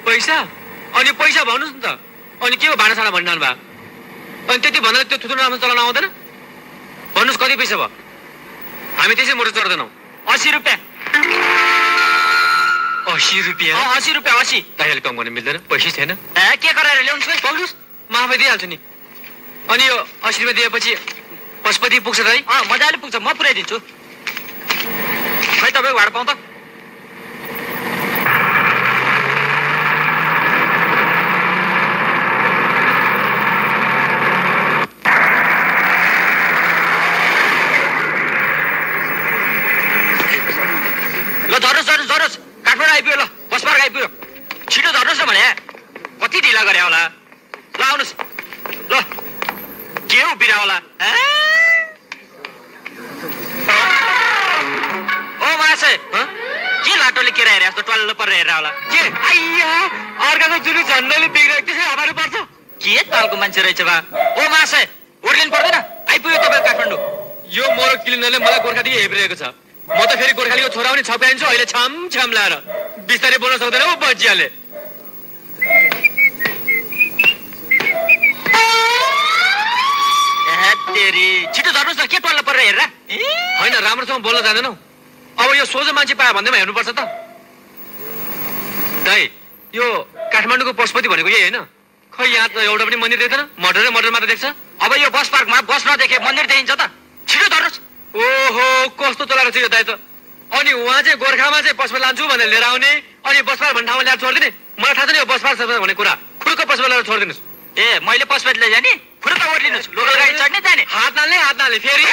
पैसा अनि पैसा भन्नुस् न त अनि के हो भाँडासाँडा भनिरहनु भयो अनि त्यति भन्दा त्यो थुत्रो राम्रो चलाउन आउँदैन भन्नुस् कति पैसा भयो हामी त्यसै मोटर चढ्दैनौँ 80 रुपैयाँ 80 रुपैयाँ 80 रुपैयाँ 80 दाइले कम गर्न मिल्दैन पैसा छैन के गरेर ल्याउँछु पाउनुस् म आफै दिइहाल्छु नि अनि यो 80 रुपैयाँ दिएपछि पशुपति पुग्छ दाइ मजाले पुग्छ म पुर्याइदिन्छु खै तपाईँको भाडा पाउँ त ल झर्नुहोस् काठमाडौँ आइपुग्यो ल बस पार्क आइपुग्यो छिटो झर्नुहोस् न भने कति ढिला गरे होला ल आउनुहोस् ल के हो बिरा होला ओ महाशय के लाटोले के हेरे जस्तो टल्लो परेर हेरेर होला के आइया अर्काको जुनी झन्डैले बिग्रेको त्यसै हमार्नु पर्छ के तालको मान्छे रहेछ बा ओ महाशय ओर्लिनु पर्दैन आइपुग्यो तपाईँ काठमाडौँ यो मोरो क्लिनरले मलाई गोर्खादेखि हेरिरहेको छ म त फेरि गोर्खालीको छोरा पनि छप्याइन्छु अहिले छम लाएर बिस्तारै बोल्न सक्दैन ऊ बजियाले छिटो झर्नुहोस् न के टल्लो परेर हेरेर होइन राम्रोसँग बोल्न जाँदैनौ अब यो सोझो मान्छे पायो भन्दैमा हेर्नुपर्छ त दाइ यो काठमाडौँको पशुपति भनेको यही होइन खै यहाँ त एउटा पनि मन्दिर देख्दैन मटर मात्र देख्छ अब यो बस पार्कमा बस नदेखे मन्दिर देखिन्छ त छिटो झर्नुहोस् ओहो कस्तो चलाएको छ यो दाइ त अनि उहाँ चाहिँ गोर्खामा चाहिँ पशुपति लान्छु भनेर लिएर आउने अनि बस पार्क भन्ने ठाउँमा ल्याएर छोडिदिने मलाई थाहा छ नि यो बस पार्क भन्ने कुरा खुर्क पशुपति ल्याएर छोडिदिनुहोस् ए मैले पशुपति लैजाने खुर्क ओर्लिनुहोस् लोकल गाडी चढ्ने जाने हात नाल्ने फेरि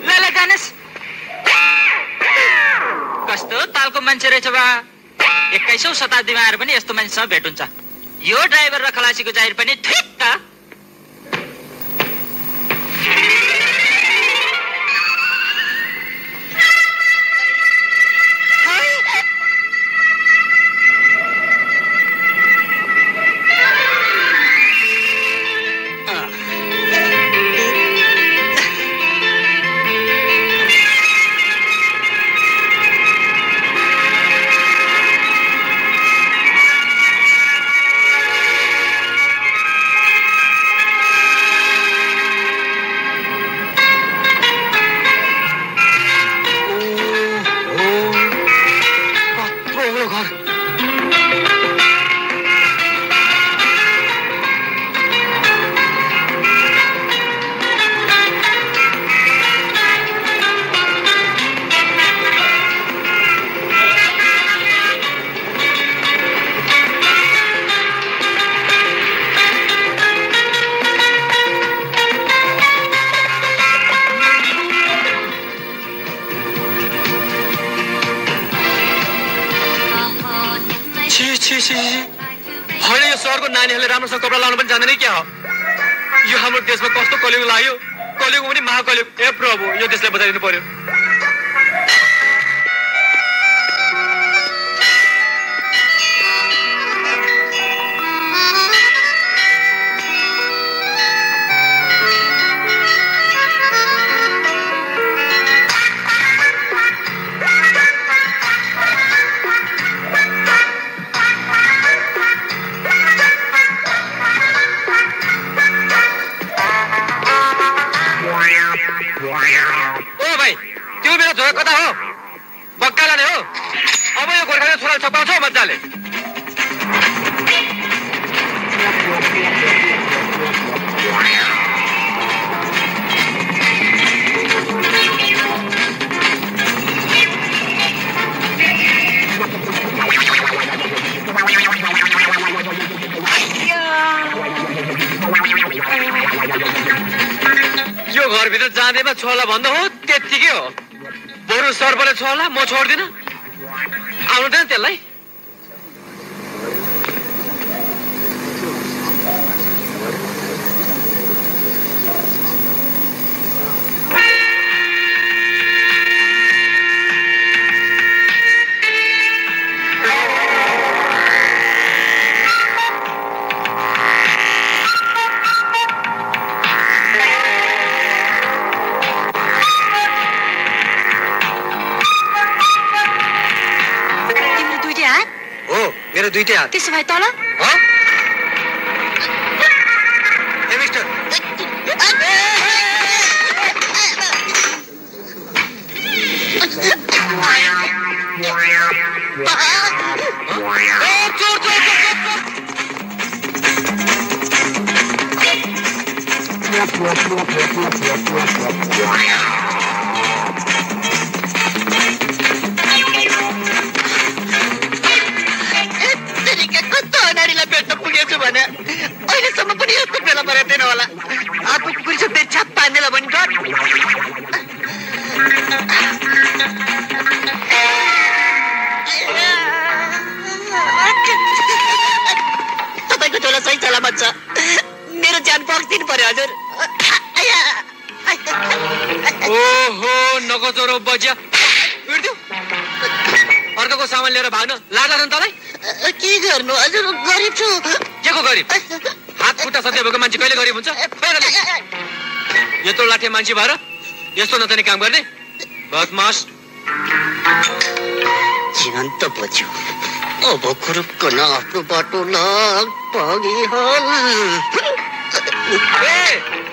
ल जानुहोस् कस्तो तालको मान्छे रहेछ बा 21औं शताब्दीमा आएर पनि यस्तो मान्छेसँग भेट हुन्छ यो ड्राइभर र खलासीको जाहिर पनि ठिक होइन यो सहरको नानीहरूले राम्रोसँग कपडा लाउनु पनि जान्दैन क्या हो यो हाम्रो देशमा कस्तो कलियुग लाग्यो कलियुग पनि महाकलियुग ए प्रभु यो देशलाई बचाइदिनु पर्यो कता हो बक्का लाने हो अब यो गोर्खाले छोरा छपाउँछ मजाले यो घरभित्र जाँदैमा छोला भन्दा हो त्यत्तिकै हो बरु सर्पले छोड्ला म छोड्दिन आउनु त त्यसलाई मेरो दुईटै हात। त्यसो भए तल हो? ए मिस्टर कस्तो नारीलाई भेट्न पुगेछु भने अहिलेसम्म पनि यस्तो बेला परेदैन होला। आफू कुकुरी छ छाप पार्नेलाई पनि डर। तपाईँको झोला सही सलामत छ। मेरो ज्यान बक्सिदिनु पर्यो हजुर। ओहो नगचोरो बज्या उड्दियो। अर्कोको सामान लिएर भाग्न लाज लाग्छ तँलाई? के गर्नु हजुर, गरिब छु। के को गरिब? हात खुट्टा सत्य भएको मान्छे कहिले गरिब हुन्छ? यत्रो लाठे मान्छे भएर यस्तो नचाहिने काम गर्ने बदमास। जीवन त बच्यो, अब खुरुक्क न आफ्नो बाटो लाग्छ।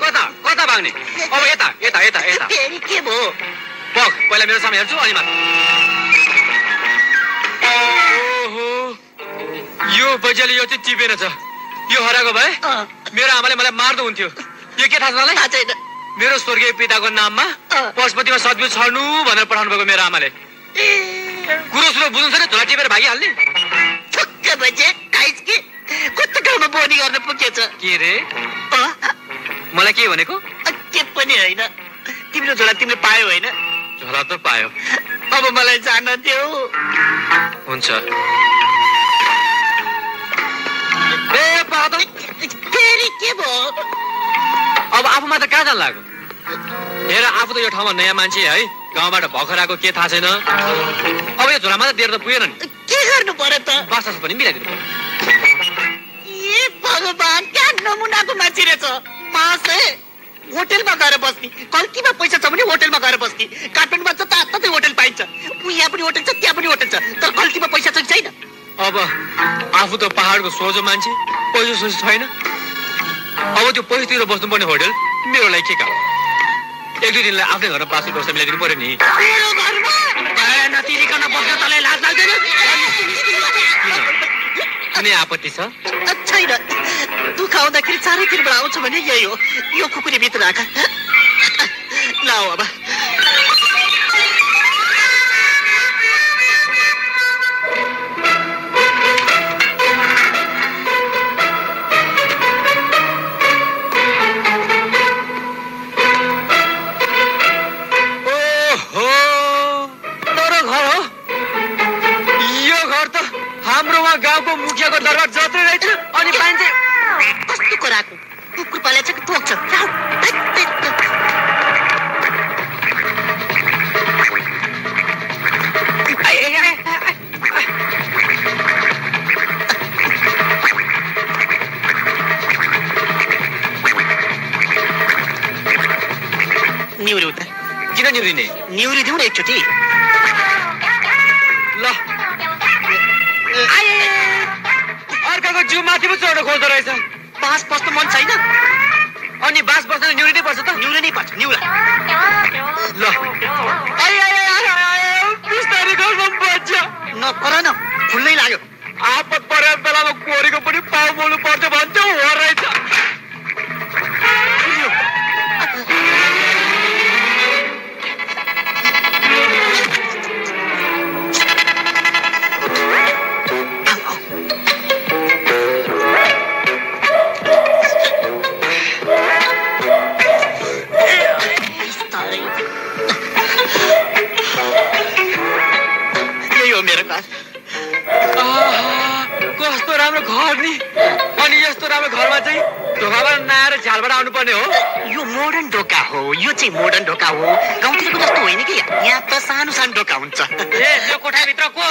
कता कता भाग्ने? अब यता यता यता यता। फेरि के भयो? बग पहिला मेरो सामान हेर्छु अनि मात्र। ओहो यो बजियाले यो चाहिँ चिपेन छ। यो हराएको भए मेरो आमाले मलाई मार्दो हुन्थ्यो। यो के थाहा छ मलाई? थाहा छैन। मेरो स्वर्गीय पिताको नाममा पशुपतिमा सद्बिउ छर्नु भनेर पठाउनु भएको मेरो आमाले। कुरो सुरो बुझ्नु छैन, झोला टिपेर भागिहाल्ने। छक्क बजे काइस के कस्तो ठाउँमा बोनी गर्न पुगेछ? के रे? मलाई के भनेको? के पनि होइन, तिम्रो झोला तिमीले पायो होइन? झोला त पायो। अब मलाई जान देऊ। हुन्छ। ए पादो फेरि के भयो? अब आफू मात्र कहाँ जान लाग्यो? हेर आफू त यो ठाउँमा नयाँ मान्छे है, गाउँबाट भर्खर आएको, के थाहा छैन। अब यो झोला मात्र दिएर त पुगेन नि। के गर्नु पर्यो त? बासास पनि मिलाइदिनु पर्यो। ए भगवान्, क्या नमुनाको मान्छे रहेछ। मासे होटेलमा गएर बस्ने, कल्तीमा पैसा छ भने होटेलमा गएर बस्ने। काठमाडौँमा जताततै होटेल पाइन्छ। यहाँ पनि होटेल छ, त्यहाँ पनि होटेल छ, तर कल्तीमा पैसा छ कि छैन? अब आफू त पहाडको सोझो मान्छे, पैसा सोझो छैन। अब त्यो पैसातिर बस्नुपर्ने होटेल मेरो लागि के काम? एक दुई दिनलाई आफ्नै घरमा बाँच्ने व्यवस्था मिलाइदिनु पर्यो नि। मेरो घरमा नतिरिकन बस्न तँलाई लाज लाग्दैन? कुनै आपत्ति छ? छैन। दुःख आउँदाखेरि चारैतिरबाट आउँछ भने यही हो। यो कुकुरी भित्र राख। लाऊ अब। गाउँको मुखियाको दरबार जत्रै रहेछ। अनि मान्छे कस्तो कुराको कुकुर पालेछ कि तोक्छ? निउरी उता। किन निउरिने? निउरी दिउँ न एकचोटि। ल अर्काको जिउ माथि पो चढ्न खोज्दो रहेछ। बाँस बस्नु मन छैन? अनि बाँस बस्न निउरिनै पर्छ त? निउरी नै पर्छ, निउरा। ल बिस्तारै घरमा बज्छ। नपर न, खुल्लै लाग्यो। आपत परेको बेलामा कोरेको पनि पाउ मोल्नु पर्छ भन्थ्यो, हो रहेछ। कस्तो राम्रो घर नि। अनि यस्तो राम्रो घरमा चाहिँ ढोकाबाट नआएर झ्यालबाट आउनुपर्ने हो? यो मोडर्न ढोका हो, यो चाहिँ मोडर्न ढोका हो। गाउँतिरको जस्तो होइन कि, यहाँ त सानो सानो ढोका हुन्छ। ए यो कोठाभित्र को हो?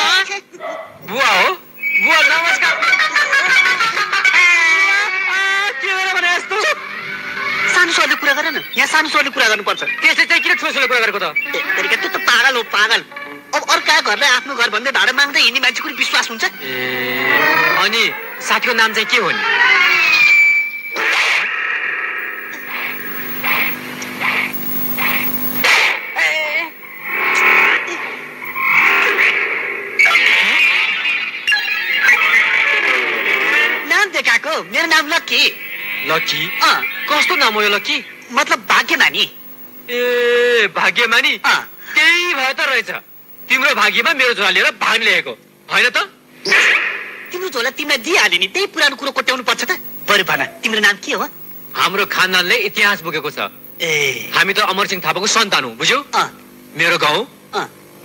बुवा हो? बुवा नमस्कार। के भएर भने यस्तो? सानो स्वरले कुरा गर न, यहाँ सानो स्वरले कुरा गर्नुपर्छ। त्यसले चाहिँ किन ठुलो कुरा गरेको त? त्यो त पागल हो, पागल। अब अर्का घरलाई आफ्नो घर भन्दै भाडा माग्दै हिँड्ने मान्छेको विश्वास हुन्छ? अनि साथीको नाम चाहिँ के हो नि? नाम देखाएको मेरो नाम लक्की। लक्की? कस्तो नाम हो यो लक्की? मतलब भाग्यमानी। ए भाग्यमानी? त्यही भए त रहेछ तिम्रो भाग्यमा मेरो झोला लिएर भाग्न ल्याएको होइन त? तिम्रो झोला तिमीलाई दिइहाल्यो नि, त्यही पुरानो कुरो कोट्याउनु पर्छ त? बरु भन तिम्रो नाम के हो? हाम्रो खानदानले इतिहास बोकेको छ। हामी त अमरसिंह थापाको सन्तान हौ, बुझ्यौ? मेरो गाउँ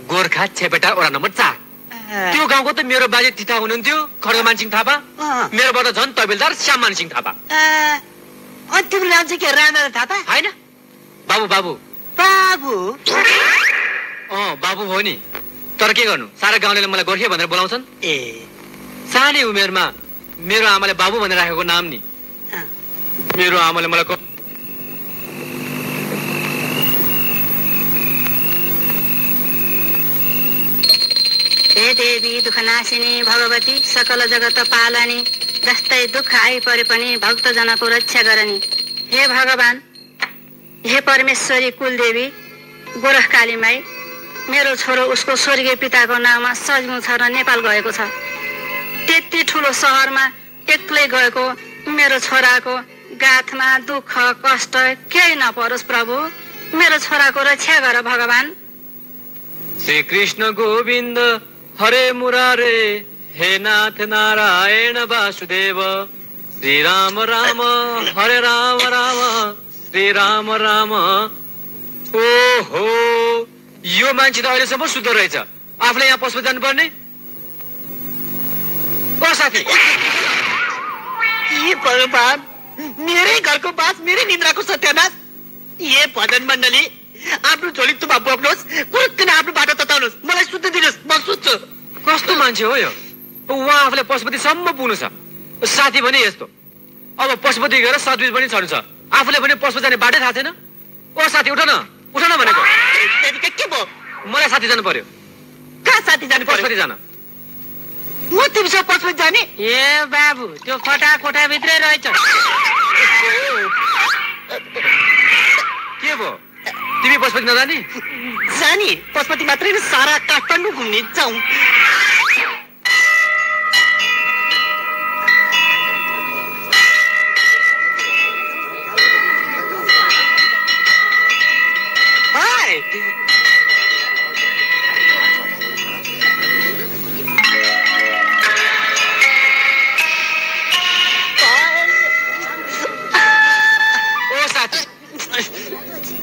गोर्खा छेपेटा वडा नम्बर 4। त्यो गाउँको त मेरो बाजे तिता हुनुहुन्थ्यो, खड्गमान सिंह थापा। मेरोबाट झन् तहबिलदार श्याममान सिंह थापा। अनि तिम्रो नाम चाहिँ के, राणा थापा? होइन, बाबु बाबु। बाबु? बाबु हो नि, तर के गर्नु, सारा गाउँले मलाई गोर्खे भनेर बोलाउँछन्। सानै उमेरमा मेरो आमाले बाबु भनेर राखेको नाम नि। मेरो आमाले मलाई हे देवी दुःखनाशिनी भगवती सकल जगत पालनी, जस्तै दुःख आइपरे पनि भक्तजनको रक्षा गर्ने। हे भगवान, हे परमेश्वरी कुलदेवी गोरखकाली माई, मेरो छोरो उसको स्वर्गीय पिताको नाममा सजिनु छ र नेपाल गएको छ। त्यति ठुलो सहरमा एक्लै गएको मेरो छोराको गाथमा दुःख कष्ट केही नपरोस् प्रभु, मेरो छोराको रक्षा गर भगवान। श्री कृष्ण गोविन्द हरे मुरारे, हे नाथ नारायण वासुदेव, श्री राम राम हरे राम राम, श्री राम राम। ओहो, यो मान्छे त अहिलेसम्म सुत्दो रहेछ, आफूले यहाँ पशुपति जानुपर्ने? ओ साथी, ये भगवान, मेरै घरको बास, मेरै निन्द्राको सत्यानाश। ये भजन मण्डली आफ्नो झोली तुमा बोक्नुहोस्, कुरुक्किन आफ्नो बाटो तताउनुहोस्, मलाई सुत्न दिनुहोस्, म सुत्छु। कस्तो मान्छे हो यो? उहाँ आफूले पशुपतिसम्म पुग्नु छ, साथी भने यस्तो। अब पशुपति गएर सतबीज पनि छर्नु छ, आफूले पनि पशुपति जाने बाटै थाहा छैन। ओ साथी उठ न भनेको। के भयो? मलाई साथी जानु पर्यो। कहाँ साथी जानु पर्यो? पशुपति जान। म तिमीसँग पशुपति जाने? ए बाबु, त्यो फटा कोठाभित्रै रहेछ। के भयो, तिमी पशुपति नजाने? जाने, पशुपति मात्रै न, सारा काठमाडौँ घुम्ने जाउँ।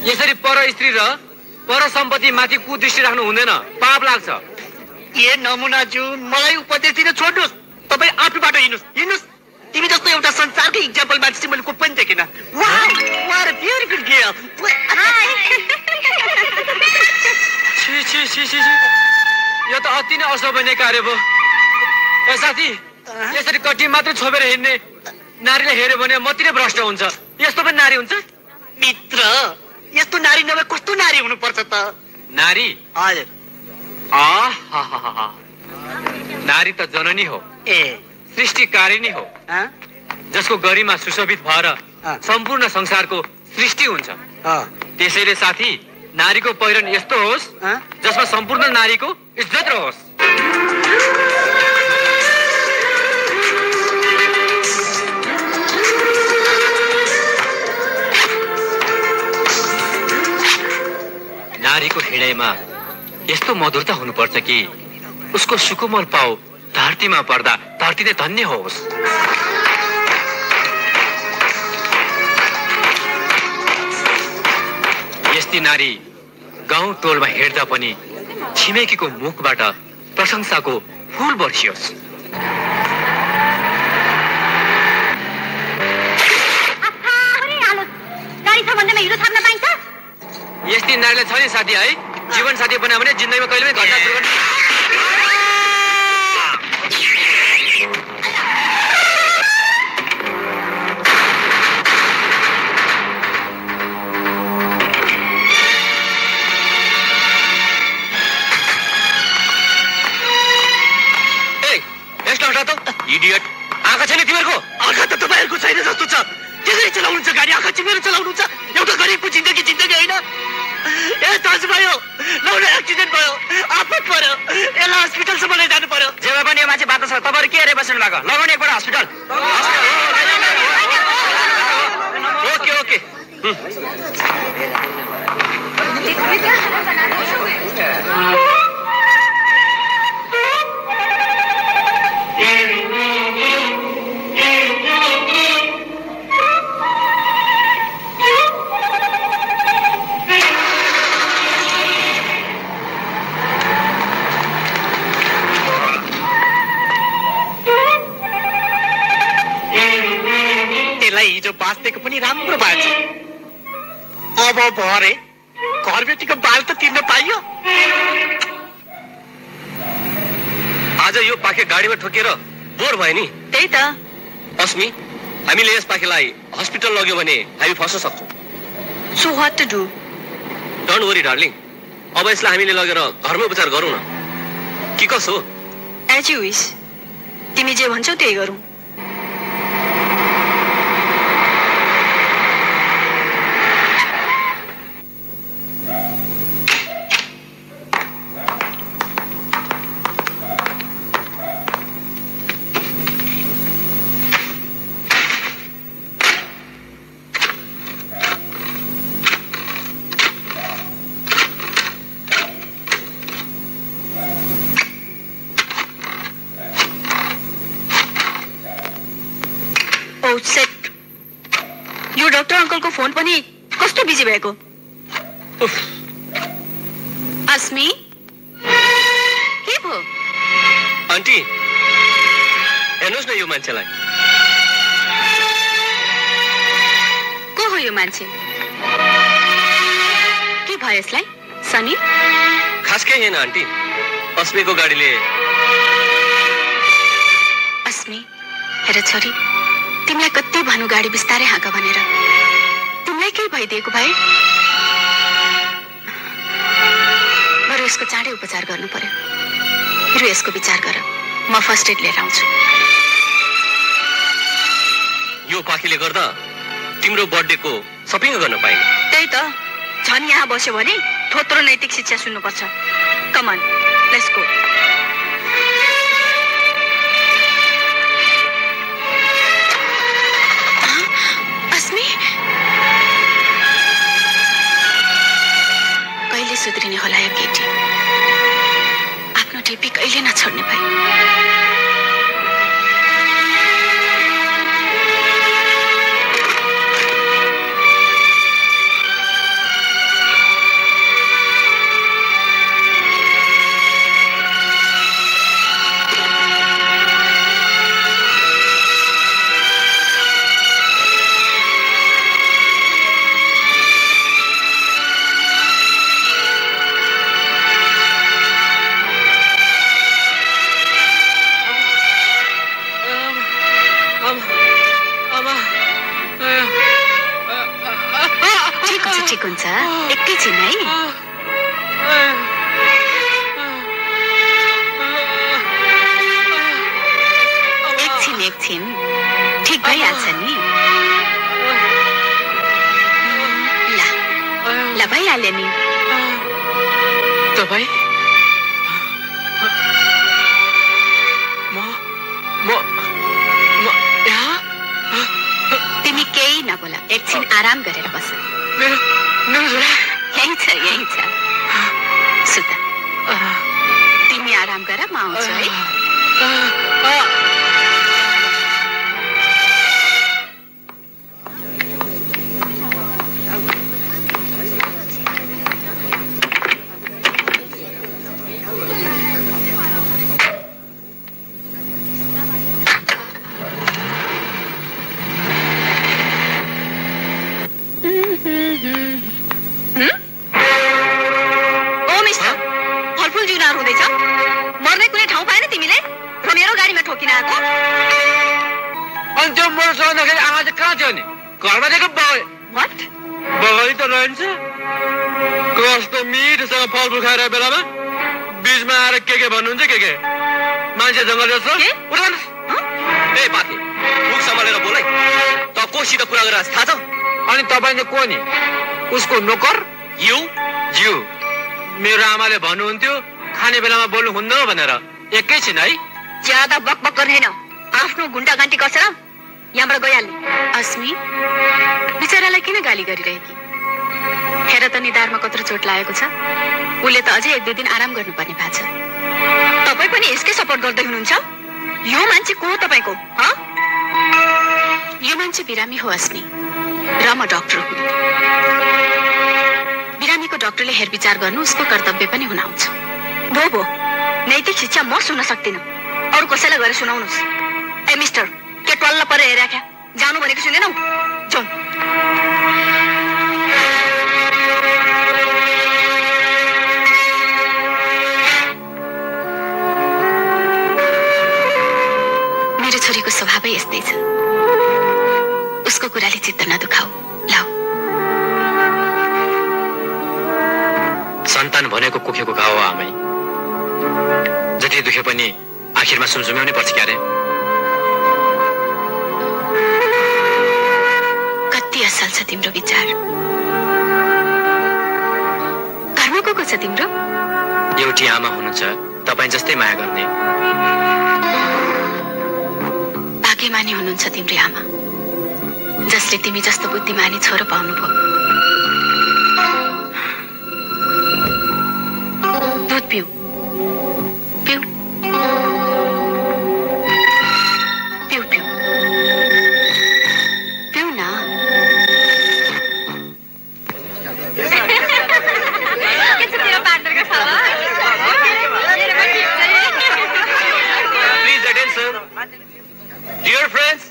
यसरी पर स्त्री र पर सम्पत्ति माथि कुदृष्टि राख्नु हुँदैन, पाप लाग्छ। ए नमुनाज्यू, मलाई उपदेश दिन छोड्नुहोस्, तपाईँ आफ्नो बाटो हिँड्नुहोस्। तिमी जस्तो एउटा संसारकै इक्जाम्पल मान्छे चाहिँ मैले कोही पनि देखेन। Wow, what a beautiful girl। छी, यो त अति नै अशोभनीय कार्य भयो। ए साथी, यसरी कट्टी मात्रै छोपेर हिँड्ने नारीलाई हेऱ्यो भने मति नै भ्रष्ट हुन्छ। यस्तो पनि नारी हुन्छ? मित्र, यस्तो नारी नभए कस्तो नारी हुनुपर्छ त? नारी? हजुर। नारी त जननी हो, सृष्टिकारिणी हो, जसको गरिमा सुशोभित भएर सम्पूर्ण संसारको सृष्टि हुन्छ। त्यसैले साथी, नारीको पहिरन यस्तो होस् जसमा सम्पूर्ण नारीको इज्जत रहोस्। नारीको हृदयमा यस्तो मधुरता हुनुपर्छ कि उसको सुकोमल पाउ धरतीमा पर्दा धरती नै धन्य होस्। यस्ती नारी गाउँ टोलमा हिँड्दा पनि छिमेकीको मुखबाट प्रशंसाको फूल बर्सियोस्। यस्ती नारीलाई छ नि साथी है, जीवन साथी बनायो भने जिन्दगीमा कहिले पनि घटना दुर्घटना। इडियट, आँखा छैन तिमीहरूको? आँखा त तपाईँहरूको छैन जस्तो छ। त्यसरी चलाउनुहुन्छ गाडी, आँखा चिमेर चलाउनुहुन्छ। एउटा गरिबको जिन्दगी होइन। ए दाजुभाइ हो, लौरो एक्सिडेन्ट भयो, आपत पर्यो, यसलाई हस्पिटलसम्म लैजानु पर्यो। जे भए पनि यो मान्छे बाटो छ, तपाईँहरू के हेरेर बस्नु भएको? लगाउने एकपल्ट हस्पिटल। Okay okay. हिजो बाँचेको पनि राम्रो भएछ। अब भरे घरबेटीको बाल त तिर्न पाइयो। आज यो पाखे गाडीमा ठोकेर बोर भयो नि। त्यही त। अस्मी, हामीले यस पाखेलाई हस्पिटल लग्यो भने हामी फस्न सक्छौँ। So what to do? Don't worry darling, अब यसलाई हामीले लगेर घरमै उपचार गरौँ न, कि कसो? एज यु विश, तिमी जे भन्छौ त्यही गरौँ। यो डाक्टर अंकलको फोन पनि कस्तो बिजी भएको। अस्मी, के भयो? आन्टी, हेर्नुहोस् न यो मान्छेलाई। को हो यो मान्छे? के भयो यसलाई? सनी? खास केही होइन आन्टी, अस्मीको गाडीले। अस्मी, हेर छोरी, तिमीलाई कति भन्नु गाडी बिस्तारै हाँक भनेर। तिमीलाई केही भइदिएको भए बरु यसको चाँडै उपचार गर्नु पर्यो। बरु यसको विचार गर, म फर्स्ट एड लिएर आउँछु। यो पाखीले गर्दा तिम्रो बर्थडेको सपिङ गर्न पाइन। त्यही त, झन् यहाँ बस्यो भने थोत्रो नैतिक शिक्षा सुन्नुपर्छ। कम अन, लेट्स गो। कहिले सुध्रिने होला यो केटी? आफ्नो टिपी कहिले नछोड्ने भए। ठिक हुन्छ, एकैछिन है। एकछिन ठिक भइहाल्छ नि। ल भइहाल्यो नि। तपाईँ तिमी केही नबोला, एकछिन आराम गरेर बस। यही छ सुत। तिमी आराम गर, म आउँछु है। मर्ने कुनै ठाउँ पाएन तिमीले? र मेरो गाडीमा ठोकिन आएको? अनि त्यो मोटरसाइकल देखेर आमा चाहिँ कहाँ थियो नि? घरमा देखो बगाई। व्हाट? बगाई त रहन्छ। कस्तो मिठोसँग फलफुल खाएर बेलामा बिचमा आएर के भन्नुहुन्छ? के मान्छे जङ्गल जस्तो? ए पाखे मुख सम्हालेर बोल है त कोसित कुरा गरेर थाहा छ अनि तपाईँ चाहिँ को नि उसको नोकर यु ज्यू मेरो आमाले भन्नुहुन्थ्यो खाने बेलामा बोल्नु हुन्न भनेर एकैछिन है ज्यादा बकबक गर्ने हैन आफ्नो गुण्डा गान्टी कसेर यहाँबाट गइहाल्ने अस्मी बिचरालाई किन गाली गरिरहेकी हेर त निधारमा कत्रो चोट लागेको छ उसले त अझै 1-2 दिन आराम गर्नुपर्ने भएको छ तपाईँ पनि यसकै सपोर्ट गर्दै हुनुहुन्छ यो मान्छे को हो तपाईँको यो मान्छे बिरामी हो अस्मी र म डाक्टर हुँ बिरामीको डाक्टरले हेरविचार गर्नु उसको कर्तव्य पनि हुन आउँछ भो नैतिक शिक्षा म सुन्न सक्दिनँ अरू कसैलाई गएर सुनाउनुहोस् ए मिस्टर के टल्ल परेर हेरेका जानु भनेको सुनेनौ जाउँ मेरो छोरीको स्वभावै यस्तै छ उसको कुराले चित्त नदुखाऊ लाऊ सन्तान भनेको कुखेको घाउ हो आमै जति दुखे पनि आखिरमा सुमसुम्याउनै पर्छ क्यारे कति असल छ तिम्रो विचार घरमा को छ तिम्रो एउटी आमा हुनुहुन्छ तपाईँ जस्तै माया गर्ने भाग्यमानी हुनुहुन्छ तिम्रो आमा जसले तिमी जस्तो बुद्धिमानी छोरो पाउनुभयो दूध पिऊ पिऊ पिऊ पिऊ पिऊ न प्लिज अटेन्सन डियर फ्रेन्ड्स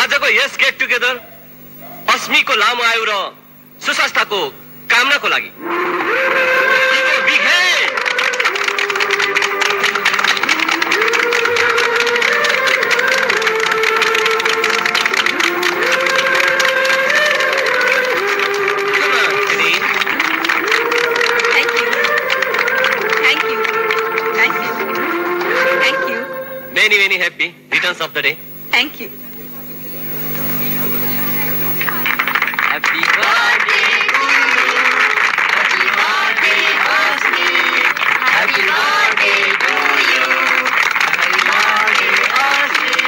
आजको यस गेट टुगेदर अस्मीको लामो आयु र सुस्वास्थ्यको कामनाको लागि Many happy returns of the day. Thank you. Happy birthday to you. Happy birthday, Asmi. Happy birthday to you. Happy birthday, Asmi.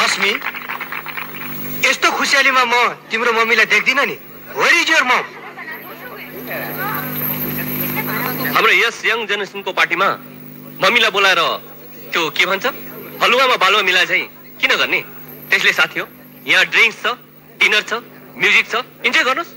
अस्मी यस्तो खुसियालीमा म तिम्रो मम्मीलाई देख्दिन नि वेयर इज योर मम हाम्रो यस यङ जेनेरेसनको पार्टीमा मम्मीलाई बोलाएर त्यो के भन्छ हलुवामा बालुवा मिलाए चाहिँ किन गर्ने त्यसले साथी हो यहाँ ड्रिङ्क्स छ डिनर छ म्युजिक छ इन्जोय गर्नुहोस्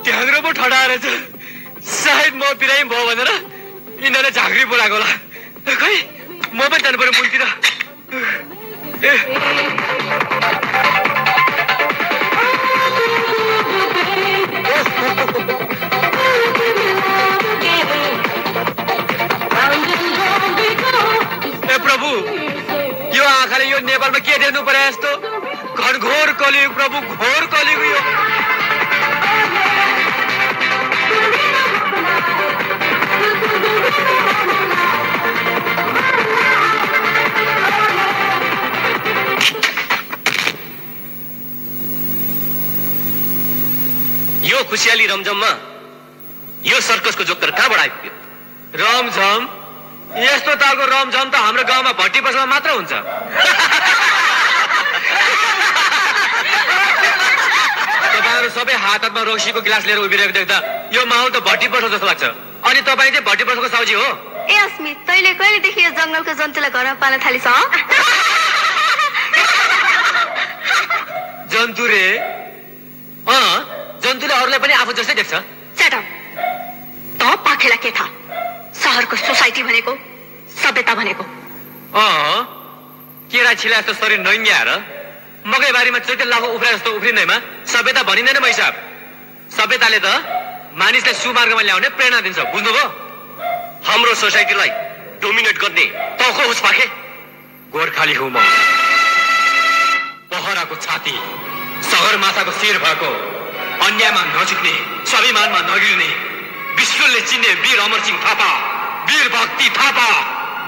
ढ्याङ्ग्रो पो ठडाएर छ सायद म बिरामी भयो भनेर यिनीहरूले झाँक्री बोलाएको होला खै म पनि जानु पर्यो पुलतिर ए प्रभु यो आँखाले यो नेपालमा के देख्नु पर्यो यस्तो घनघोर कलियुग प्रभु घोर कलियुग यो यो खुसियाली रमझममा यो सर्कसको जोकर कहाँबाट आइपुग्यो रमझम यस्तो तालको रमझम त हाम्रो गाउँमा भट्टी बसमा मात्र हुन्छ तपाईँहरू सबै हातमा रक्सीको गिलास लिएर उभिरहेको देख्दा यो माहौल त भट्टी बस जस्तो लाग्छ अनि तपाईँ चाहिँ भट्टी बसको साउजी हो ए अस्मी तैले कहिलेदेखि यो जङ्गलको जन्तुलाई घरमा पाल्न थालिस जन्तु रे जन्तुले अरूलाई पनि आफू जस्तै देख्छ च्याटम त पाखेलाई के थाहा शहरको सोसाइटी भनेको सभ्यता भनेको केरा छिला जस्तो शरीर नङ्ग्याएर मकैबारीमा चैते लाखो उफ्रे जस्तो उफ्रिँदैमा सभ्यता भनिँदैन मैसाब। सभ्यताले त मानिसलाई सुमार्गमा ल्याउने प्रेरणा दिन्छ, बुझ्नुभयो? हाम्रो सोसाइटीलाई डोमिनेट गर्ने तको होस् पाखे। गोर्खाली हुँ म, पहराको छाती, सगरमाथाको शिर भएको, अन्यायमा नझुक्ने, स्वाभिमानमा नगिर्ने, विश्वले चिन्ने वीर अमरसिंह थापा, वीर भक्ति थापा,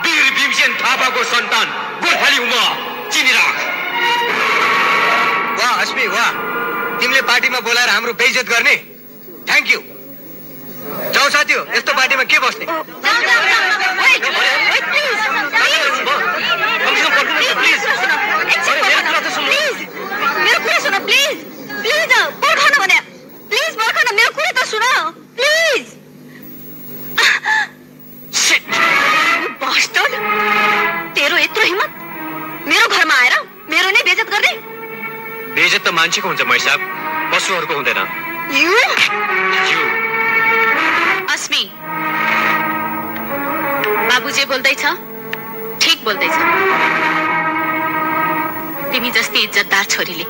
वीर भीमसेन थापाको सन्तान गोर्खाली हुँ म, चिनिराख। वाह अस्मी वाह, तिमीले पार्टीमा बोलाएर हाम्रो बेइज्जत गर्ने। Thank you. जाऊ साथीहो, यस्तो पार्टीमा के बस्ने। मेरो कुरा सुन प्लिज, प्लिज पर्खन भने, प्लिज पर्खन, मेरो कुरा त सुन प्लिज। बास्टर्ड, तेरो यत्रो हिम्मत मेरो घरमा आएर मेरो नै बेइज्जत गर्ने? बेइज्जत त मान्छेको हुन्छ मैसाब, पशुहरूको हुँदैन। अस्मी, बाबु जे बोल्दैछ ठिक बोल्दैछ। तिमी जस्ती इज्जतदार छोरीले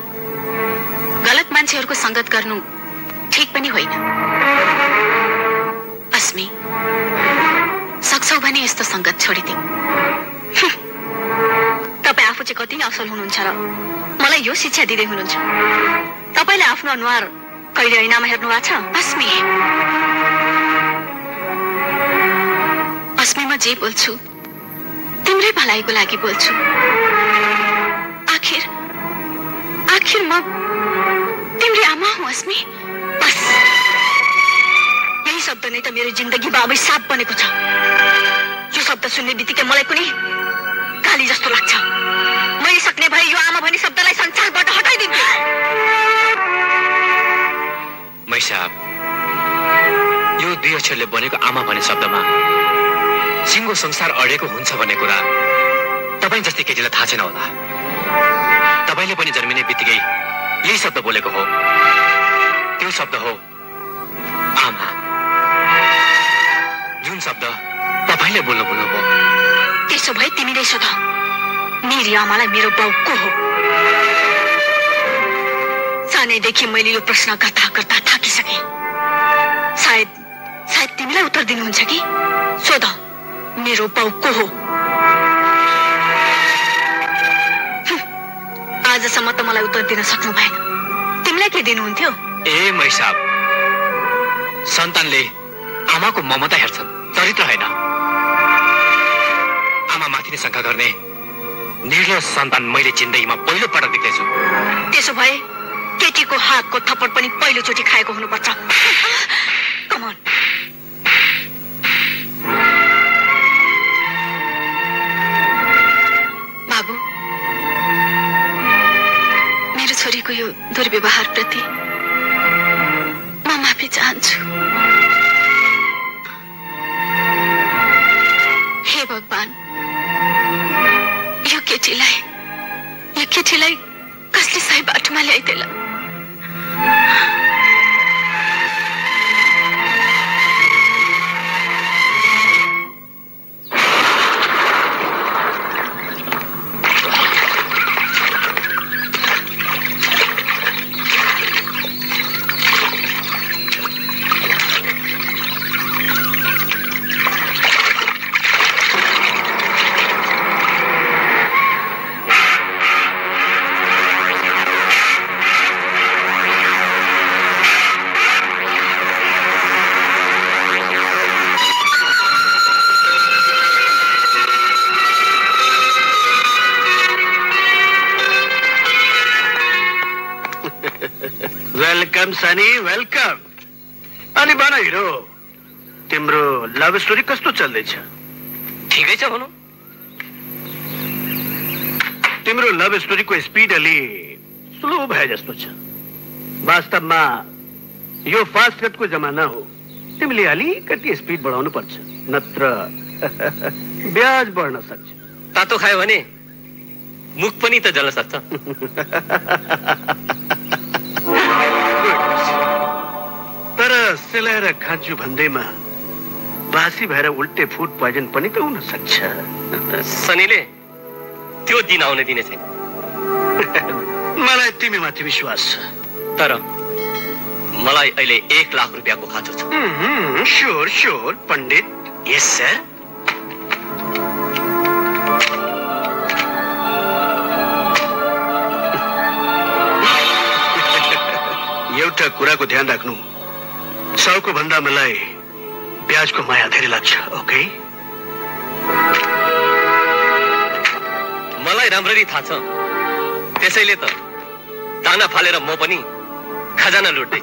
गलत मान्छेहरूको संगत गर्नु ठिक पनि होइन। अस्मी, सक्छौ भने यस्तो संगत छोडिदिऊ। तपाईँ आफू चाहिँ कति नै असल हुनुहुन्छ र मलाई यो शिक्षा दिँदै हुनुहुन्छ। तपाईँले आफ्नो अनुहार कहिले ऐनामा हेर्नु भएको छ? अस्मी, अस्मी म जे बोल्छु तिम्रै भलाइको लागि बोल्छु। आखिर म तिम्रै आमा हुँ अस्मी। बस यही शब्द नै त मेरो जिन्दगीमा अभिशाप बनेको छ। यो शब्द सुन्ने बित्तिकै मलाई कुनै गाली जस्तो लाग्छ। मैले सक्ने भए यो आमा भन्ने शब्दलाई संसारबाट हटाइदिन्छु। मैसाब, यो दुई अक्षरले बनेको आमा भन्ने शब्दमा सिङ्गो संसार अडेको हुन्छ भन्ने कुरा तपाईँ जस्तै केटीलाई थाहा छैन होला। तपाईँले पनि जन्मिने बित्तिकै यही शब्द बोलेको हो। त्यो शब्द हो आमा, जुन शब्द तपाईँले बोल्नु भयो। त्यसो भए तिमी नै सोध, मेरी आमालाई मेरो बाउ को हो? सानैदेखि मैले यो प्रश्न गर्दा गर्दा थाकिसके। सायद तिमीलाई उत्तर दिनुहुन्छ कि? सोध, मेरो बाउ को हो? आजसम्म त मलाई उत्तर दिन सक्नु भएन। तिमीलाई के दिनुहुन्थ्यो? ए मैसाब, सन्तानले आमाको ममता हेर्छन्, चरित्र होइन। आमा माथि नै शङ्का गर्ने निर्लज सन्तान मैले जिन्दगीमा पहिलो पटक देख्दैछु। त्यसो भए केटीको हातको थप्पड पनि पहिलोचोटि खाएको हुनुपर्छ। कम अन। बाबु, मेरो छोरीको यो दुर्व्यवहार प्रति म माफी चाहन्छु। हे भगवान, यो केटीलाई कसले सही बाटोमा ल्याइदेला। Welcome Sunny, welcome. अनि भन हिरो, तिम्रो लभ स्टोरी कस्तो चल्दैछ? ठिकै छ भनौँ। तिम्रो लभ स्टोरीको स्पिड अलि स्लो भए जस्तो छ। वास्तवमा यो फास्ट कटको जमाना हो। तिमीले अलिकति स्पिड बढाउनु पर्छ, नत्र ब्याज बढ्न सक्छ। तातो खायो भने मुख पनि त जल्न सक्छ। तर सेलाएर खान्छु भन्दैमा बासी भएर उल्टे फुड पोइजन पनि त हुन सक्छ। सनीले त्यो दिन आउने दिने छैन। मलाई तिमीमाथि विश्वास छ। तर मलाई अहिले 1 लाख रुपियाँको खाँचो छ। श्योर श्योर पण्डित। यस सर। एउटा कुराको ध्यान राख्नु, 100 को भन्दा मलाई ब्याजको माया धेरै लाग्छ। ओके, मलाई राम्ररी थाहा छ, त्यसैले त ताना फालेर म पनि खजाना लुट्दै